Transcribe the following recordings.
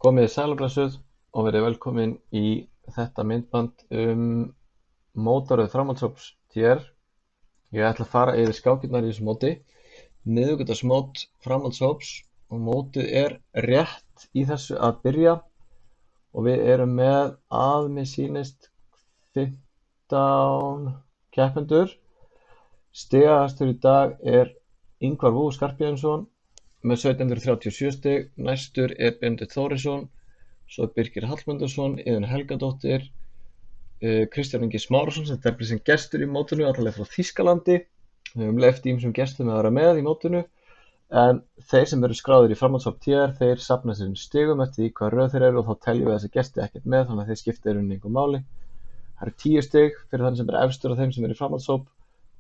Komið sæl og blessuð og verið velkomin í þetta myndband mótaröð framhaldshóps TR. Ég ætla að fara yfir skákirnar í þessu móti. Miðvikudagsmót framhaldshóps og mótið er rétt í þessu að byrja og við erum með mér sýnist 15 keppendur. Stigahæstur í dag er Ingvar Vú Skarphéðinsson með 1737 stig, næstur er Benedikt Þórisson, svo Birgir Hallmundsson, Iðunn Helgadóttir, Kristján Ingi Smárason sem teflir sem gestur í mótinu, allavega frá Þýskalandi. Við höfum leyft ýmsum gestum að vera með í mótinu, en þeir sem eru skráðir í framhaldshóp TR, þeir safna sér stigum eftir því hvað röð þeir eru og þá teljum við þessa gesti ekkert með, þannig að þeir skipta í rauninni engu máli. Það eru 10 stig fyrir þann sem er efstur og þeim sem eru í framhaldshóp,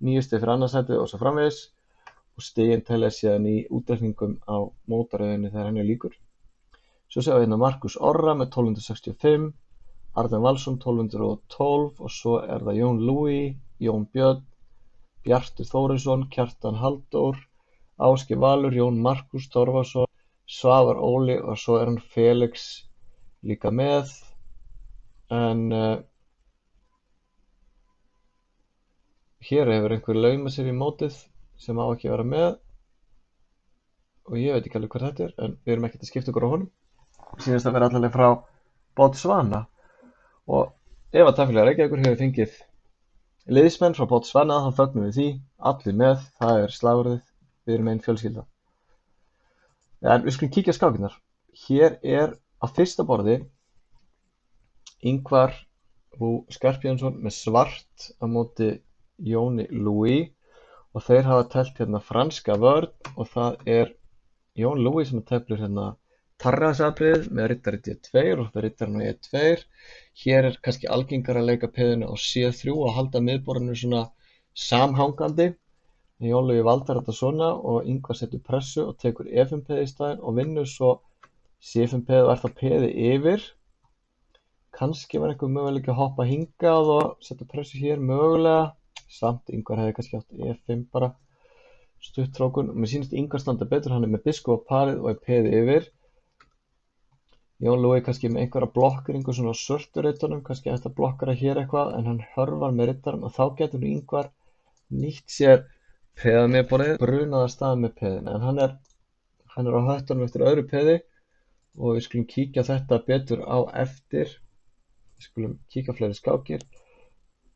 9 stig fyrir annarsætið og svo framvegis. Og stigin telja síðan í útreikningum á mótaröðinni þegar henni lýkur. Svo sjáum við hérna Markus Orra með 1265, Arnar Valsson 1212 og svo er það Jón Louis, Jón Björn, Bjartur Þórisson, Kjartan Halldór, Ásgeir Valur, Jón Markus Torfason, Svavar Óli og svo er hann Felix líka með. En hér hefur einhver laumað sér í mótið sem á ekki að vera með og ég veit ekki alveg hvað þetta er, en við erum ekkert að skipta okkur á honum. Sýnist að vera allavega frá Botswana og ef að Tafélag Reykjavíkur hefur fengið liðsmenn frá Botswana þá fögnum við því, allir með, það er slagorðið, við erum ein fjölskylda. En við skulum kíkja á skákirnar. Hér er á fyrsta borði Ingvar Vú Skarphéðinsson með svart á móti Jóni Louis. Og þeir hafa telt hérna franska vörn og það er Jón Louis sem teflir hérna tarraðsatriðið með riddari D2 og það riddarinn á E2. Hér er kannski algengar að leika peðinu á C3 og halda miðborðinu svona samhangandi. Jón Louis valdar þetta svona og Ingvar setur pressu og tekur E5 peði í staðinn og vinnur svo C5 peði og er það peði yfir. Kannski var einhver möguleiki að hoppa hingað og setja pressu hér mögulega. Samt Ingvar hefði kannski átt E5 bara stuttrókun og mér sýnist Ingvar standa betur, hann er með biskop á parið og er peði yfir. Jón Louis kannski með einhverja blokkeringu svona á svörtu riddarnum, kannski ætti að blokkara hér eitthvað en hann hörfar með riddarann og þá getur Ingvar nýtt sér peða miðborðið, brunað af stað með peðin en hann er á höttunum eftir öðru peði og við skulum kíkja þetta betur á eftir. Við skulum kíkja fleiri skákir.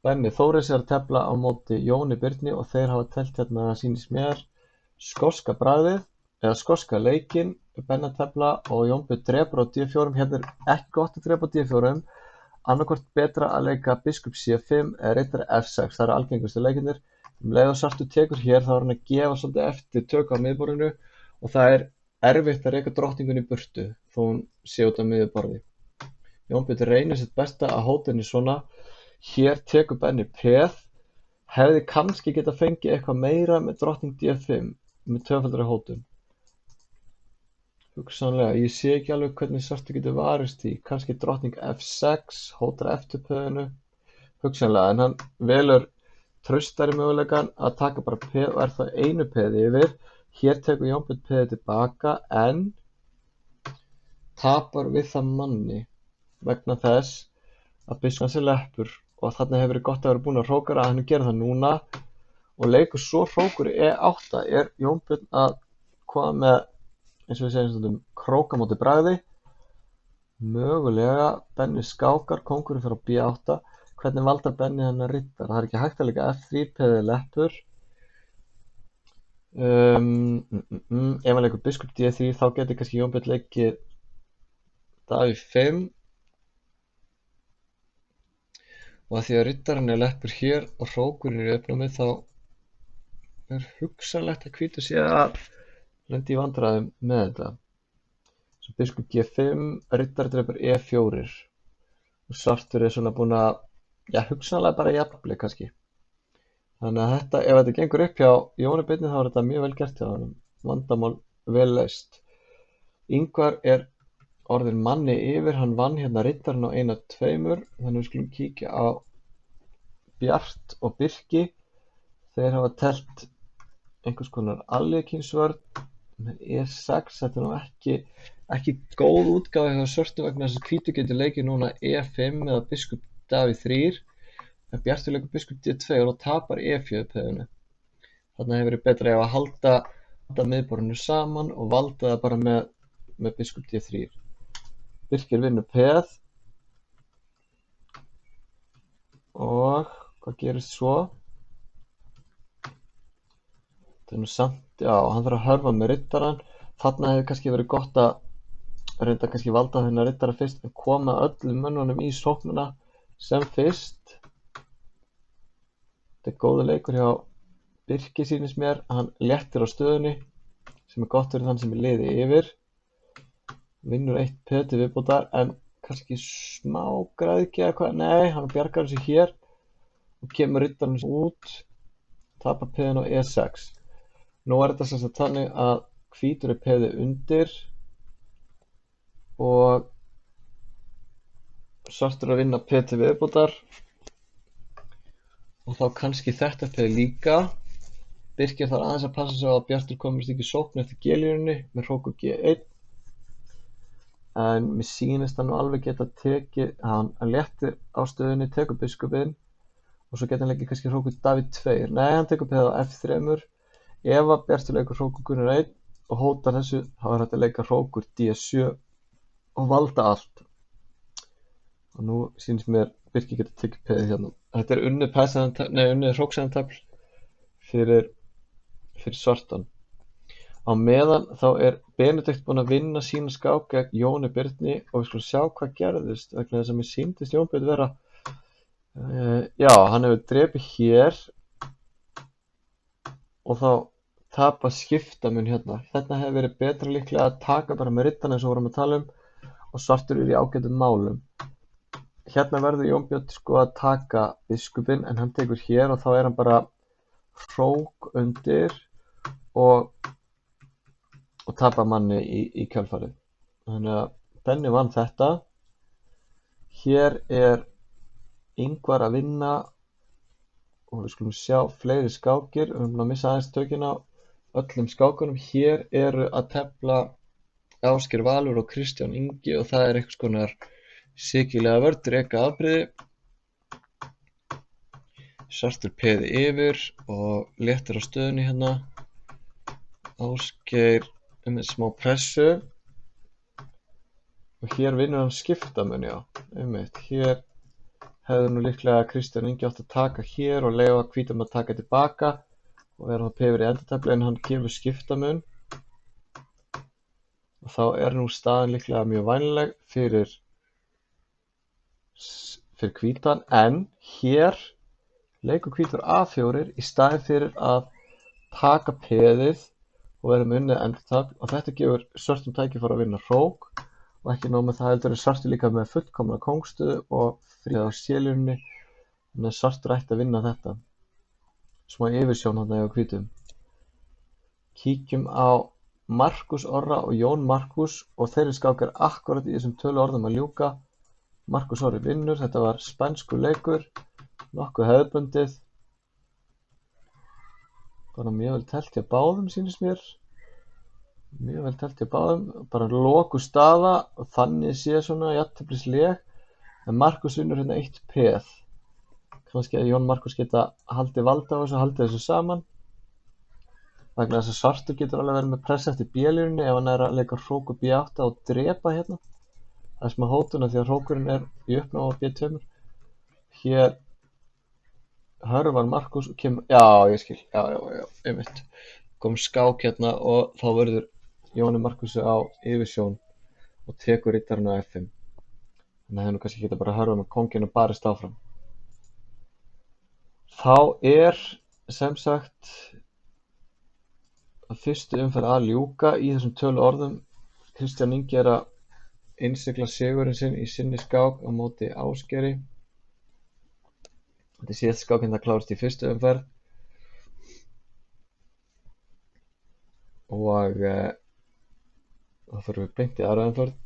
Benni Þóris er að tefla á móti Jóni Birni og þeir hafa telt hérna sýnist mér skoska bragðið eða skoska leikinn, Benni að tefla og Jón Björn drepur á D4. Hérna er ekki gott að drepa á D4, annarkvort betra að leika biskup C5 eða riddari F6, það eru algengustu leikirnir. Leið og svartur tekur hér þá er hann að gefa svolítið eftir töku á miðborðinu og það er erfitt að reka drottningunni í burtu þó hún sé út á miðborði. Jón Björn reynir sitt besta að hóta henni svona. Hér tekur Benni peð, hefði kannski geta fengið eitthvað meira með drottning D5 með tvöfaldri hótun. Hugsanlega, ég sé ekki alveg hvernig svartur getur varist því, kannski drottning F6, hótar eftir peðinu. Hugsanlega, en hann velur traustari möguleikann að taka bara peð og er það einu peði yfir. Hér tekur Jón Björn peði tilbaka en tapar við það manni vegna þess að biskup hans er leppur. Og þarna hefur verið gott að vera búin að hrókara að hann gera það núna og leikur svo hrókur E8 er Jón Björn að koma með, eins og við segjum stundum, króka móti bragði. Mögulega Benni skákar, kóngurinn fer á B8. Hvernig valdar Benni hennar riddar? Það er ekki hægt að leika F3 peði leppur. Ef hann leikur biskup D3 þá getur kannski Jón Björn leikið Davíð 5. Og að því að riddarinn er leppur hér og hrókurinn er í uppnámi þá er hugsanlegt að hvítur sé að lenda í vandræðum með þetta. Svo biskup G5, riddari drepur E4 og svartur er svona búin að, hugsanlega bara jafnvel kannski. Þannig að þetta, ef þetta gengur upp hjá Jóni Birni þá er þetta mjög vel gert hjá honum. Vandamál vel leyst. Ingvar er orðin manni yfir, hann vann hérna riddarinn á 1-2, þannig við skulum kíkja á Bjart og Birki. Þeir hafa telt einhvers konar aljekinsvörn með E6, þetta er nú ekki Ekki góð útgáfa hjá svörtum vegna þess að hvítur getur leikið núna E5 eða biskup Davíð 3 en bjartur leikur biskup D2 og tapar E4 peðinu. Þarna hefur verið betra ef að halda miðborðinu saman og valda það bara með biskup D3. Birkir vinnur peð og hvað gerist svo? Það er nú samt, já, hann þarf að hörfa með riddarann. Þarna hefur kannski verið gott að reynda kannski valda þennan riddara fyrst en koma öllum mönnunum í sóknina sem fyrst. Þetta er góður leikur hjá Birki sýnist mér. Hann léttir á stöðunni sem er gott fyrir þann sem er liði yfir. Vinnur 1 peð til viðbótar en kannski smá græðgi eða hvað. Nei, hann bjargar þessu hér og kemur riddarinn út. Tapar peðin á E6. Nú er þetta sem sagt þannig að hvítur er peði undir og svartur að vinna peð til viðbótar og þá kannski þetta peð líka. Birkir þarf aðeins að passa sig á að Bjartur komist ekki í sókn eftir G-línunni með hrókur G1 en mér sýnist hann nú alveg geta tekið, hann léttir á stöðunni, tekur biskupinn og svo geta hann leikið kannski hrókur Davíð 2. Nei, hann tekur peð á F3. Ef að Bjartur leikur hrókur Gunnar 1 og hótar þessu, þá er hægt að leika hrókur D7 og valda allt. Og nú sýnist mér Birkir geta tekið peðið hérna. Þetta er unnið hróksæðantafl fyrir svartan. Á meðan þá er Benedikt búinn að vinna sína skák gegn Jóni Birni og við skulum sjá hvað gerðist vegna þess að mér sýndist Jón Birn vera já, hann hefur drepið hér og þá tapa skiptamun hérna. Þetta hefur verið betra líklega að taka bara með riddarana eins og vorum að tala og svartur er í ágætum málum. Hérna verður Jón Björn sko að taka biskupinn en hann tekur hér og þá er hann bara hrók undir og tapar manni í kjölfarið. Þannig að Benni vann þetta. Hér er Ingvar að vinna og við skulum sjá fleiri skákir. Við höfum að missa aðeins tökin á öllum skákunum. Hér eru að tefla Ásgeir Valur og Kristján Ingi og það er einhvers konar sikilega vörn, reka afbrigði. Svartur peði yfir og léttir á stöðunni hérna. Ásgeir með smá pressu og hér vinnur hann skiptamun, já, einmitt. Hér hefði nú líklega Kristján Ingi átt að taka hér og leyfa hvítum að taka tilbaka og vera þá peður í endurtefli en hann gefur skiptamun og þá er nú staðan líklega mjög vænleg fyrir hvítan en hér leikur hvítur A4 í staðinn fyrir að taka peðið og vera með unnið endurtafl og þetta gefur svörtum tækifæri að vinna hrók og ekki nóg með það heldur er svartur líka með fullkomna kóngstöðu og fríða á C-línunni þannig að svartur ætti að vinna þetta. Smá yfirsjón þarna hjá hvítum. Kíkjum á Markus Orra og Jón Markus og þeirri skák er akkurat í þessum töluorðum að ljúka. Markus Orri vinnur, þetta var spænskur leikur, nokkuð hefðbundið. Bara mjög vel telt hjá báðum sýnist mér. Mjög vel telt hjá báðum, bara loku staða og þannig sé svona jafnteflisleg. En Markus vinnur hérna 1 peð. Kannski að Jón Markus geta haldið valda á þessu, haldið þessu saman. Vegna þess að svartur getur alveg verið með pressa eftir B-línunni ef hann er að leika hrók og B8 og drepa hérna. Það er smá hótuna því að hrókurinn er í uppnáð á B2. Hér hörfar Markus og kemur, já ég skil, já, einmitt. Kom skák hérna og þá verður Jóni Markusi á yfirsjón og tekur riddarinn á F5. Þannig að það nú kannski geta bara að hörfa með kónginn og barist áfram. Þá er sem sagt að fyrstu umferð að ljúka í þessum töluorðum. Kristján Ingi er að innsigla sigurinn sinn í sinni skák á móti Ásgeiri. Þetta er síðast skákinn það klárast í fyrstu umferð og þá fyrir við beint í aðra umferð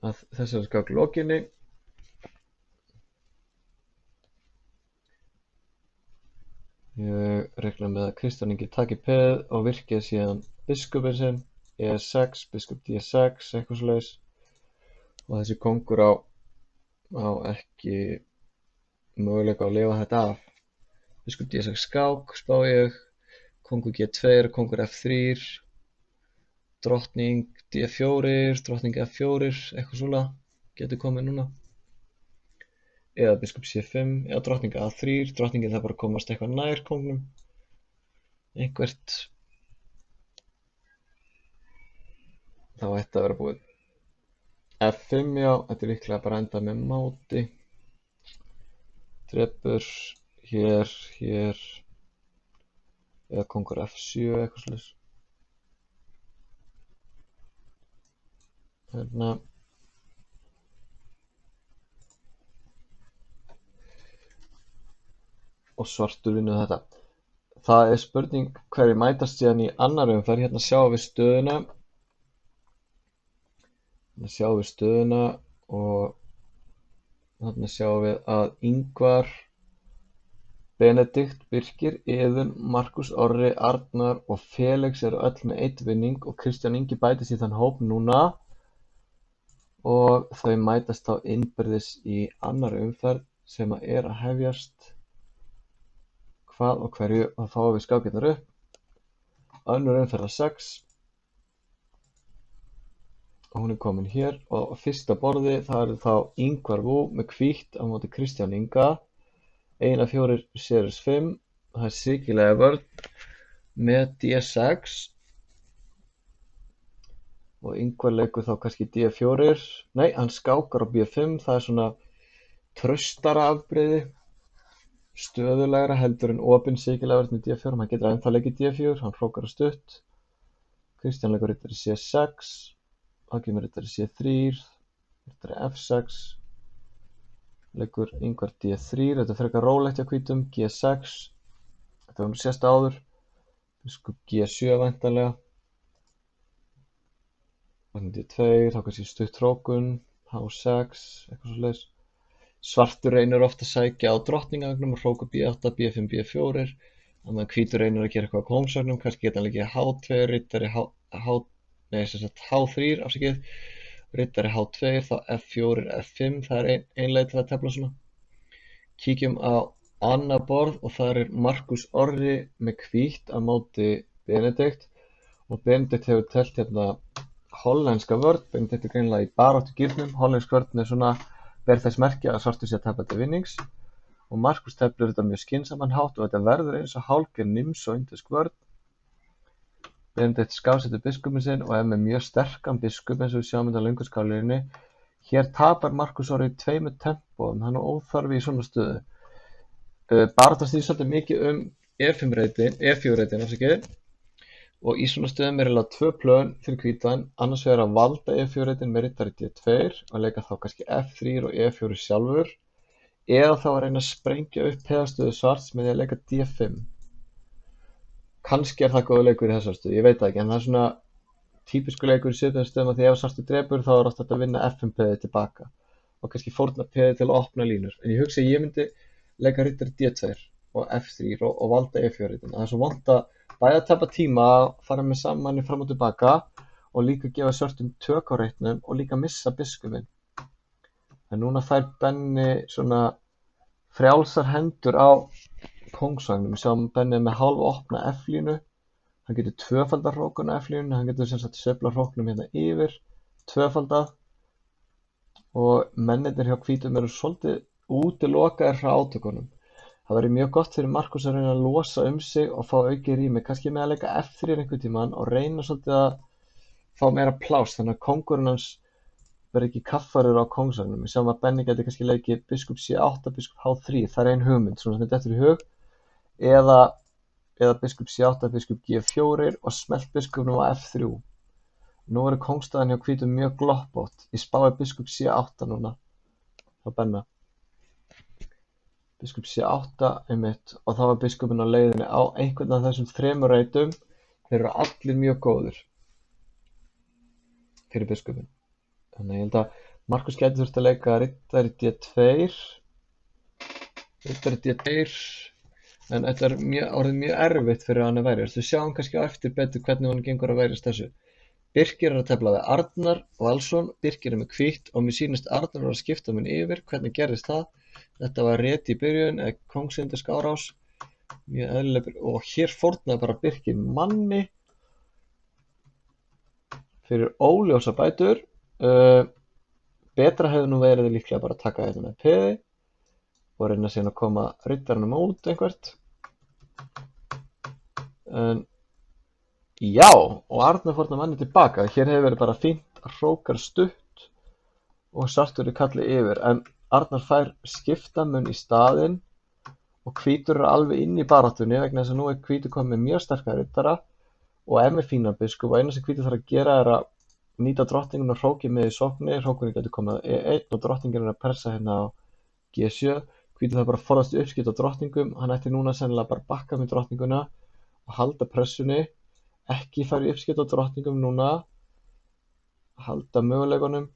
að þessari skák lokinni. Ég reikna með að Kristján Ingi taki peð og virkið síðan biskupinn sinn E6, biskup D6, eitthvað svoleiðis. Og þessi kóngur á ekki möguleika á að lifa þetta af. Biskup D6 skák, spá ég, kóngur G2, kóngur F3, drottning D4, drottning F4, eitthvað svona getur komið núna. Eða biskup C5, eða drottning A3, drottningin það bara að komast eitthvað nær kóngnum. Einhvert. Þá ætti að vera búið. F5, já, þetta er líklega bara enda með máti. Drepur, hér, eða kóngur F7, eitthvað slags. Hérna. Og svartur vinnur þetta. Það er spurning hverju mætast síðan í annarri umferð. Hérna sjáum við stöðuna. Og þarna sjáum við að Ingvar, Benedikt, Birkir, Iðunn, Markus Orri, Arnar og Felix eru öll með 1 vinning og Kristján Ingi bætist í þann hóp núna og þau mætast þá innbyrðis í annarri umferð sem er að hefjast. Hvað og hverju, þá fáum við skákirnar upp. Önnur umferð 6 og hún er komin hér og á fyrsta borði það eru þá Ingvar Vú með hvítt á móti Kristján Inga. 1-4 Sirius 5, það er sikilega vörn með D6 og Ingvar leikur þá kannski D4, nei hann skákar á B5, það er svona traustara afbrigði, stöðulegra heldur en opin sikilega vörn með D4, hann getur ennþá leikið D4, hann hrókar á stutt. Kristján leikur riddari C6, þá kemur riddari C3, riddari F6, leikur Ingvar D3, þetta er frekar rólegt hjá hvítum, G6, þetta var nú sést áður, biskup G7 væntanlega, D2, þá kannski stutt hrókun, H6, eitthvað svoleiðis. Svartur reynir ofta að sækja á drottningagangnum og hróka B8, B5, B4, þannig að hvítur reynir að gera eitthvað á kóngsvagnum, kannski geta hann leikið H2, riddari H3, riddari H2, þá F4, F5, það er ein leið til að tefla svona. Kíkjum á annað borð og þar er Markus Orri með hvítt á móti Benedikt og Benedikt hefur telt hérna hollenska vörn, Benedikt er greinilega í baráttu gírnum, hollensk vörn er svona ber þess merki að svartur sé að tefla til vinnings og Markus teflur þetta mjög skynsaman hátt og þetta verður eins og hálfgerð nims og indisk vörn. Benedikt skafsetur biskupinn sinn og er með mjög sterkan biskup eins og við sjáum þetta á lönguskálinni. Hér tapar Markus Orri 2 tempóum, hann er óþarfi í svona stöðu. Barátta snýst svolítið mikið E4 reitin, og í svona stöðum er eiginlega 2 plön fyrir hvítan, annars vegar að valda E4 reitin með riddari D2 og leika þá kannski F3 og E4 sjálfur, eða þá að reyna að sprengja upp peðastöðu svarts með því að leika D5. Kannski er það góð leikur í þessar stöðu, ég veit það ekki, en það er svona típisku leikur í svipuðum stöðum að því ef svartur drepur þá er oft hægt að vinna F5 peðið tilbaka og kannski fórna peðið til að opna línur. En ég hugsa að ég myndi leika riddari D2 og F3 og valda E4 reitin. Það er svo vont að bæði að tapa tíma að fara með samanni fram og tilbaka og líka gefa svörtum tök á reitnum og líka missa biskupinn. En núna fær Benni svona frjálsar hendur á kóngsvagnum. Við sjáum Benni með hálf opna F-línu, hann getur tvöfaldar hrókun á F-línunni, hann getur sem sagt sveifla hróknum hérna yfir, tvöfaldað og mennirnir hjá hvítum eru svolítið útilokaðir frá átökunum. Það væri mjög gott fyrir Markus að reyna að losa sig og fá aukið rými, kannski með að leika F3 einhvern tímann og reyna svolítið að fá meira pláss, þannig að kóngurinn hans verði ekki kaffarður á kóngsvagnum. Við sjáum að Benni geti kannski leikið biskup C8, biskup H3, það er ein hugmynd, svona sem þetta eftir í hug, eða biskup C8, biskup G4 og smelt biskupnum á F3. Nú verður kóngstaðan hjá hvítum mjög gloppótt, ég spái biskup C8 núna á Benna. Biskup C8 einmitt og þá var biskupinn á leiðinni á einhvern af þessum 3 reitum. Þeir eru allir mjög góðir fyrir biskupinn. Þannig ég held að Markus gæti þurft að leika riddari D2, en þetta er orðið mjög erfitt fyrir hann að verjast. Við sjáum kannski á eftir betur hvernig hann gengur að verjast þessu. Birkir er að tefla við Arnar Valsson. Birkir er með hvítt og mér sýnist Arnar var að skipta minn yfir. Hvernig gerðist það? Þetta var rétt í byrjun eða kóngsundir Skárás. Mjög eðlileg og hér fórnaði bara Birkir manni fyrir óljósa bætur. Betra hefði nú verið líklega bara að taka þetta með peði og reyna síðan að koma riddaranum út einhvert. En já, og Arnar fórnaði manni tilbaka. Hér hefur verið bara fínt hrókar stutt og svartur er kallið yfir. En Arnar fær skiptamun í staðinn og hvítur er alveg inn í baráttunni vegna þess að nú er hvítur komið með mjög sterka riddara og er með fínan biskup og eina sem hvítur þarf að gera er að nýta drottninguna og hrókið með í sókni. Hrókurinn getur komið á E1 og drottningin er að pressa hérna á G7. Hvítur þarf bara að forðast uppskipt á drottningum. Hann ætti núna sennilega bara að bakka með drottninguna og halda pressunni. Ekki fara í uppskipt á drottningum núna. Halda möguleikunum.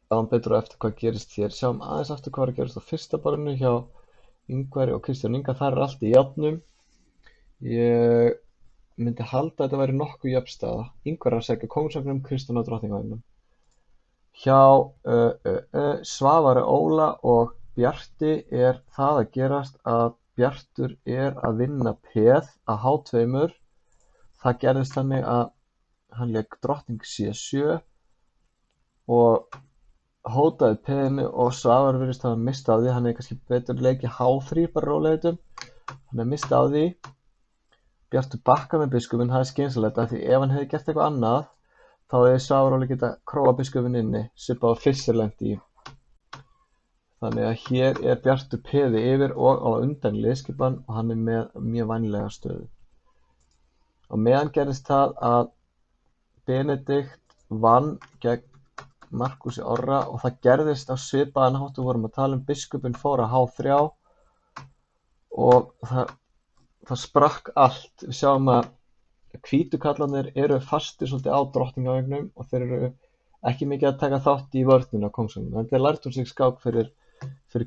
Sjáum betur á eftir hvað gerist hér. Sjáum aðeins eftir hvað er að gerast á fyrsta borðinu hjá Ingvari og Kristján Inga. Það er allt í járnum. Ég myndi halda að þetta væri nokkuð jöfn staða. Ingvar er að segja kóngsvagninum, Kristján á drottningavagninum. Hjá Svavari Óla og Bjarti er það að gerast að Bjartur er að vinna peð að H2. Það gerðist þannig að hann lék drottning C7 og hótaði peðinu og Svavari virðist hafa mistað af því. Hann hefði kannski betur leikið H3 bara rólegheitum. Hann hefði mistað af því. Bjartur bakkaði með biskupinn, það er skynsamlegt af því ef hann hefði gert eitthvað annað þá hefði Svavari Óli getað króað biskupinn inni, svipað á fyrst lenti í. Þannig að hér er Bjartur peði yfir og á undan liðskipan og hann er með mjög vænlega stöðu. Og meðan gerðist það að Benedikt vann gegn Markusi Orra og það gerðist á svipaðan hátt. Við vorum að tala um biskupinn fór að H3 og það sprakk allt. Við sjáum að hvítu kallarnir eru fastir svolítið á drottningavagninum og þeir eru ekki mikið að taka þátt í vörnina á kóngsvagnum. Þetta er lært úr sig skák fyrir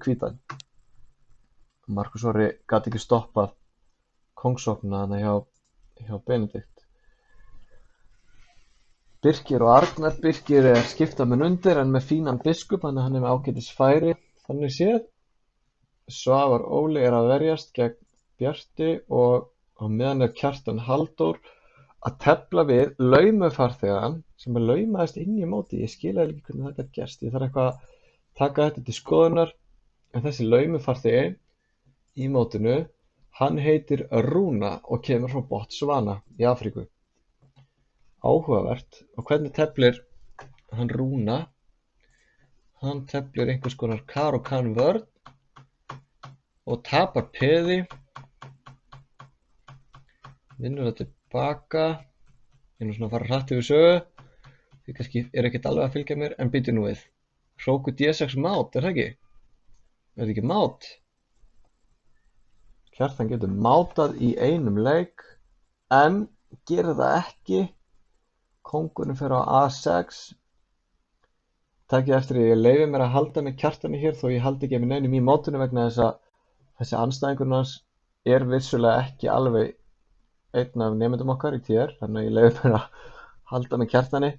hvítan. Markus Orri gat ekki stoppað kóngsvagnina þarna hjá Benedikt. Birkir og Arnar. Birkir er skiptamun undir en með fínan biskup, þannig að hann er með ágætis færi. Þannig séð. Svavar Óli er að verjast gegn Bjarti og á meðan er Kjartan Halldór að tefla við laumufarþegann sem laumaðist inn í móti. Ég skil ekki hvernig þetta gerst. Ég þarf eitthvað að taka þetta til skoðunar. En þessi laumufarþegi í mótinu, hann heitir Rúna og kemur frá Botswana í Afríku. Áhugavert. Og hvernig teflir hann Rúna? Hann teflir einhvers konar Caro-Kann vörn og tapar peði. Vinnur það tilbaka. Ég er nú svona að fara hratt yfir sögu. Þið kannski er ekkert alveg að fylgja mér, en býtu nú við. Hróku D6 mát, er það ekki? Er þetta ekki mát? Kjartan getur mátað í einum leik, en gerir það ekki. Kóngurinn fer á A6. Takið eftir að ég leyfi mér að halda með Kjartani hér, þó ég haldi ekki með neinum í mótinu vegna þess að þessi andstæðingurinn hans er vissulega ekki alveg einn af nemendum okkar í TR, þannig að ég leyfi mér að halda með Kjartani.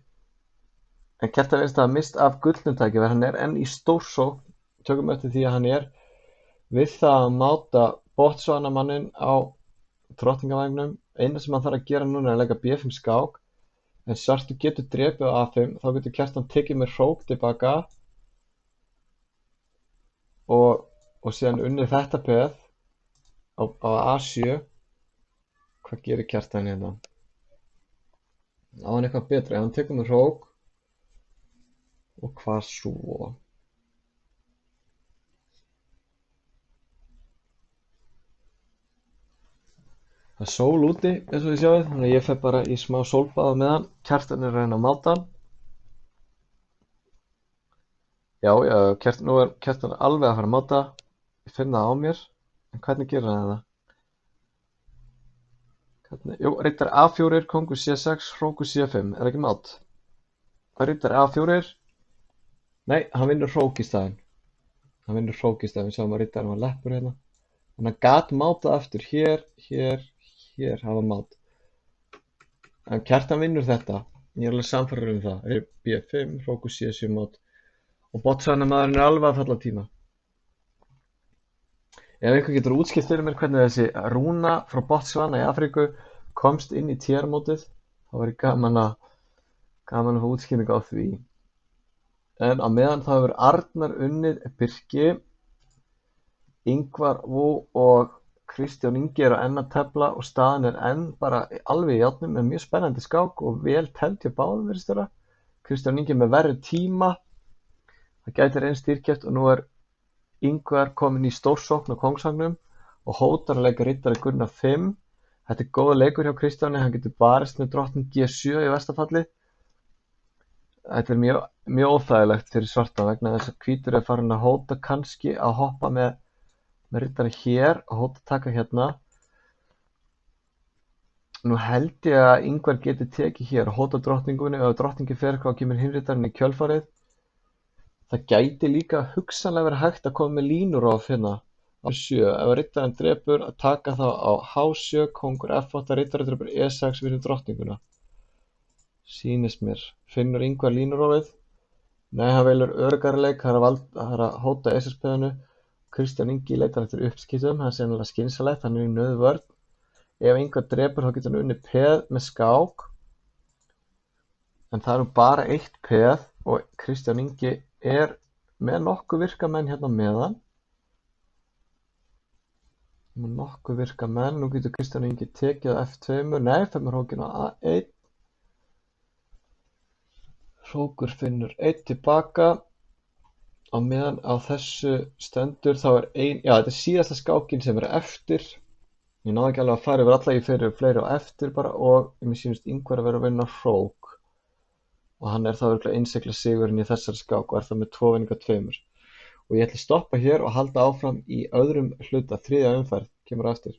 En Kjartan virðist að hafa misst af gullnu tækifæri, hann er enn í stórsókn. Tökum eftir því að hann er við það að máta Botswana manninn á drottningavagninum. Eina sem hann þarf að gera núna er að leggja B5 skák, en svartur getur drepið á A5, þá getur Kjartan tekið með hrók tilbaka og síðan unnið þetta peð á A7. Hvað gerir Kjartan hérna? Á hann eitthvað betra? Ef hann tekur með hrók og hvað svo? Það er sól úti eins og þið sjáið, þannig að ég fer bara í smá sólbað á meðan. Kjartan er að reyna að máta hann. Já, nú er Kjartan alveg að fara að máta. Ég finn það á mér, en hvernig gerir hann það? Jú, riddari A4, kóngur C6, hrókur C5, er ekki mát? Riddari A4, nei, hann vinnur hrók í staðinn. Við sjáum að riddarinn var leppur hérna. Þannig að gat mátað aftur hér, hafa mát. En Kjartan vinnur þetta. Ég er alveg sannfærður um það. B5, Hrókur C7 mót. Og Botswana maðurinn er alveg að falla tíma. Ef einhver getur útskýrt fyrir mér hvernig þessi rúna frá Botswana í Afríku komst inn í TR-mótið, þá væri gaman að fá útskýringu á því. En á meðan þá hefur Arnar unnið Birki, Ingvar Wu og Kristján Ingi eru enn að tefla og staðan er enn bara alveg í járnum með mjög spennandi skák og vel teflt hjá báðum virðist vera. Kristján Ingi með verri tíma, það gæti reynst dýrkeypt og nú er Ingvar kominn í stórsókn á kóngsvagnum og hótar að leika riddara Gunnar 5. Þetta er góður leikur hjá Kristjáni, hann getur barist með drottning G7 í versta falli. Þetta er mjög óþægilegt fyrir svarta vegna þess að hvítur er farinn að hóta kannski að hoppa með riddara hér og hóta að taka hérna. Nú held ég að Ingvar geti tekið hér og hóta drottningunni og ef drottningin fer eitthvað og kemur hinriddarinn í kjölfarið. Það gæti líka hugsanlega verið hægt að koma með línurof hérna á 7. Ef riddarinn drepur að taka þá á H7, kóngur F8, riddarinn drepur E6 við drottninguna. Sýnist mér. Finnur Ingvar línurofið? Nei, hann velur öruggari leik, það er að hóta E6-peðinu. Kristján Ingi leitar eftir uppskiptum, það er sennilega skynsamlegt, hann er í nauðvörn. Ef Ingvar drepur þá getur hann unnið peð með skák. En það eru bara eitt peð og Kristján Ingi er með nokkuð virkamenn hérna meðan. Með nokkuð virkamenn, nú getur Kristján Ingi tekið á F2, nei, femur hókinn á A1. Hrókur finnur 1 tilbaka á meðan á þessu stendur þá er þetta er síðasta skákin sem er eftir. Ég náði ekki alveg að fara yfir alla, ég fer yfir fleiri á eftir bara og mér sýnist Ingvar að vera að vinna Hrók og hann er þá örugglega innsigla sigurinn í þessari skák og er það með 2 vinninga 2. Og ég ætla að stoppa hér og halda áfram í öðrum hluta, 3. umferð, kemur á eftir.